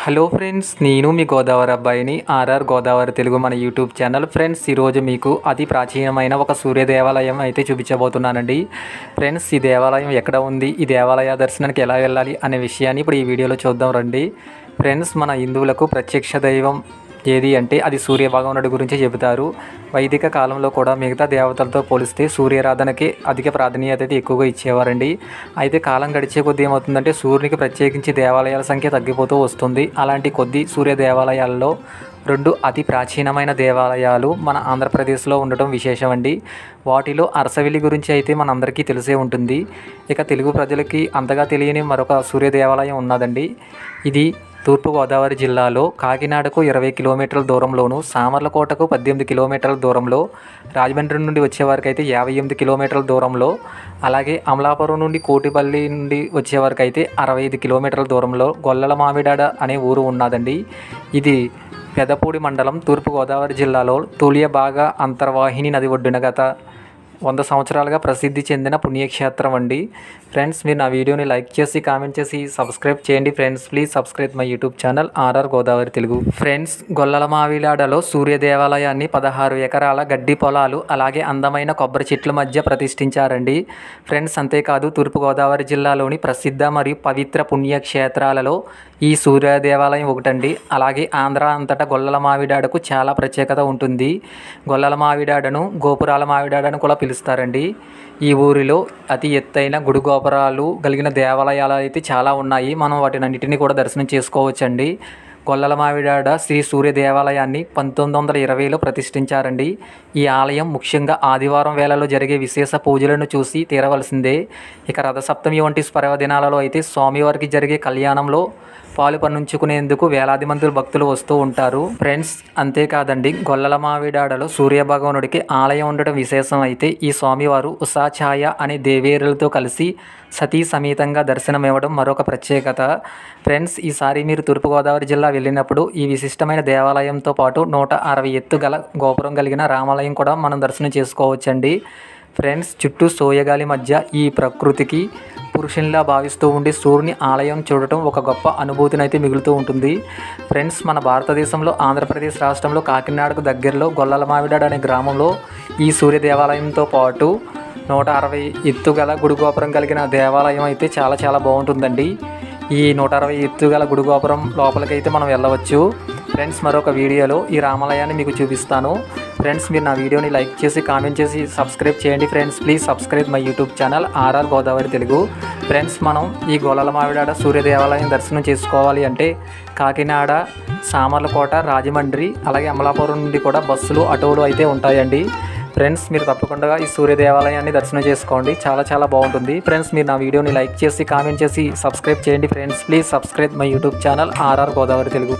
Hello friends, నేను మీ గోదావరి అబ్బాయిని RR Godavari Telugu మన యూట్యూబ్ ఛానల్. ఫ్రెండ్స్, ఈరోజు మీకు అతి ప్రాచీనమైన ఒక సూర్య దేవాలయం అయితే చూపించబోతున్నానండి. ఫ్రెండ్స్, ఈ దేవాలయం ఎక్కడ ఉంది, ఈ దేవాలయ దర్శనానికి ఎలా వెళ్ళాలి అనే విషయాన్ని ఇప్పుడు ఈ వీడియోలో చూద్దాం రండి. ఫ్రెండ్స్, మన హిందువులకు ప్రత్యక్ష దైవం ఏది అంటే అది సూర్య భగవానుడి గురించి చెబుతారు. వైదిక కాలంలో కూడా మిగతా దేవతలతో పోలిస్తే సూర్యారాధనకి అధిక ప్రాధాన్యత అయితే ఎక్కువగా ఇచ్చేవారండి. అయితే కాలం గడిచే కొద్దీ ఏమవుతుందంటే సూర్యునికి ప్రత్యేకించి దేవాలయాల సంఖ్య తగ్గిపోతూ వస్తుంది. అలాంటి కొద్ది సూర్య దేవాలయాల్లో రెండు అతి ప్రాచీనమైన దేవాలయాలు మన ఆంధ్రప్రదేశ్లో ఉండటం విశేషం అండి. వాటిలో అరసవిల్లి గురించి అయితే మనందరికీ తెలిసే ఉంటుంది. ఇక తెలుగు ప్రజలకి అంతగా తెలియని మరొక సూర్య దేవాలయం ఉన్నదండి. ఇది తూర్పుగోదావరి జిల్లాలో కాకినాడకు 20 కిలోమీటర్ల దూరంలోను, సామర్లకోటకు 18 కిలోమీటర్ల దూరంలో, రాజమండ్రి నుండి వచ్చేవారికి అయితే 58 కిలోమీటర్ల దూరంలో, అలాగే అమలాపురం నుండి కోటిపల్లి నుండి వచ్చేవారికి అయితే 65 కిలోమీటర్ల దూరంలో గొల్లల మామిడాడ అనే ఊరు ఉన్నదండి. ఇది పెదపూడి మండలం, తూర్పుగోదావరి జిల్లాలో తూలియబాగా అంతర్వాహిని నది ఒడ్డున గత 100 సంవత్సరాలుగా ప్రసిద్ధి చెందిన పుణ్యక్షేత్రం అండి. ఫ్రెండ్స్, మీరు నా వీడియోని లైక్ చేసి కామెంట్ చేసి సబ్స్క్రైబ్ చేయండి. Friends, please subscribe my YouTube channel RR Godavari Telugu. Friends, గొల్లల మావిడాడలో సూర్య దేవాలయాన్ని 16 ఎకరాల గడ్డి పొలాలు అలాగే అందమైన కొబ్బరి చెట్ల మధ్య ప్రతిష్ఠించారండి. ఫ్రెండ్స్, అంతేకాదు తూర్పుగోదావరి జిల్లాలోని ప్రసిద్ధ మరియు పవిత్ర పుణ్యక్షేత్రాలలో ఈ సూర్య దేవాలయం ఒకటండి. అలాగే ఆంధ్ర అంతటా గొల్లల మావిడాడకు చాలా ప్రత్యేకత ఉంటుంది. గొల్లల మావిడాడను గోపురాల మావిడాడను కూడా పిలుస్తారండి. ఈ ఊరిలో అతి ఎత్తైన గుడి గోపురాలు కలిగిన దేవాలయాలు అయితే చాలా ఉన్నాయి. మనం వాటినన్నిటిని కూడా దర్శనం చేసుకోవచ్చండి. గొల్లల మావిడాడ శ్రీ సూర్య దేవాలయాన్ని 1920లో ప్రతిష్ఠించారండి. ఈ ఆలయం ముఖ్యంగా ఆదివారం వేళలో జరిగే విశేష పూజలను చూసి తీరవలసిందే. ఇక రథసప్తమి వంటి పర్వదినాలలో అయితే స్వామివారికి జరిగే కళ్యాణంలో పాలు పంచుకునేందుకు వేలాది మంది భక్తులు వస్తూ ఉంటారు. ఫ్రెండ్స్, అంతేకాదండి, గొల్లల మావిడాడలో సూర్య భగవానుడికి ఆలయం ఉండటం విశేషం. అయితే ఈ స్వామివారు ఉషాఛాయ అనే దేవేరులతో కలిసి సతీ సమేతంగా దర్శనమివ్వడం మరొక ప్రత్యేకత. ఫ్రెండ్స్, ఈసారి మీరు తూర్పుగోదావరి జిల్లా వెళ్ళినప్పుడు ఈ విశిష్టమైన దేవాలయంతో పాటు 160 ఎత్తు గల గోపురం కలిగిన రామాలయం కూడా మనం దర్శనం చేసుకోవచ్చండి. ఫ్రెండ్స్, చుట్టూ సోయగాలి మధ్య ఈ ప్రకృతికి పురుషునిలా భావిస్తూ ఉండి సూర్యుని ఆలయం చూడటం ఒక గొప్ప అనుభూతిని అయితే మిగులుతూ ఉంటుంది. ఫ్రెండ్స్, మన భారతదేశంలో ఆంధ్రప్రదేశ్ రాష్ట్రంలో కాకినాడకు దగ్గరలో గొల్లల మావిడాడ అనే గ్రామంలో ఈ సూర్య దేవాలయంతో పాటు 160 ఎత్తు గల గుడి గోపురం కలిగిన దేవాలయం అయితే చాలా బాగుంటుందండి. ఈ 160 ఎత్తు గల గుడి గోపురం లోపలికైతే మనం వెళ్ళవచ్చు. ఫ్రెండ్స్, మరొక వీడియోలో ఈ రామాలయాన్ని మీకు చూపిస్తాను. ఫ్రెండ్స్, మీరు నా వీడియోని లైక్ చేసి కామెంట్ చేసి సబ్స్క్రైబ్ చేయండి. Friends, please subscribe my YouTube channel RR Godavari Telugu. Friends, మనం ఈ గొల్లల మావిడాడ సూర్య దేవాలయం దర్శనం చేసుకోవాలి అంటే కాకినాడ, సామర్లకోట, రాజమండ్రి అలాగే అమలాపురం నుండి కూడా బస్సులు, ఆటోలు అయితే ఉంటాయండి. ఫ్రెండ్స్, మీరు తప్పకుండా ఈ సూర్య దేవాలయాన్ని దర్శనం చేసుకోండి. చాలా బాగుంటుంది. ఫ్రెండ్స్, మీరు నా వీడియోని లైక్ చేసి కామెంట్ చేసి సబ్స్క్రైబ్ చేయండి. Friends, please subscribe my YouTube channel RR Godavari Telugu.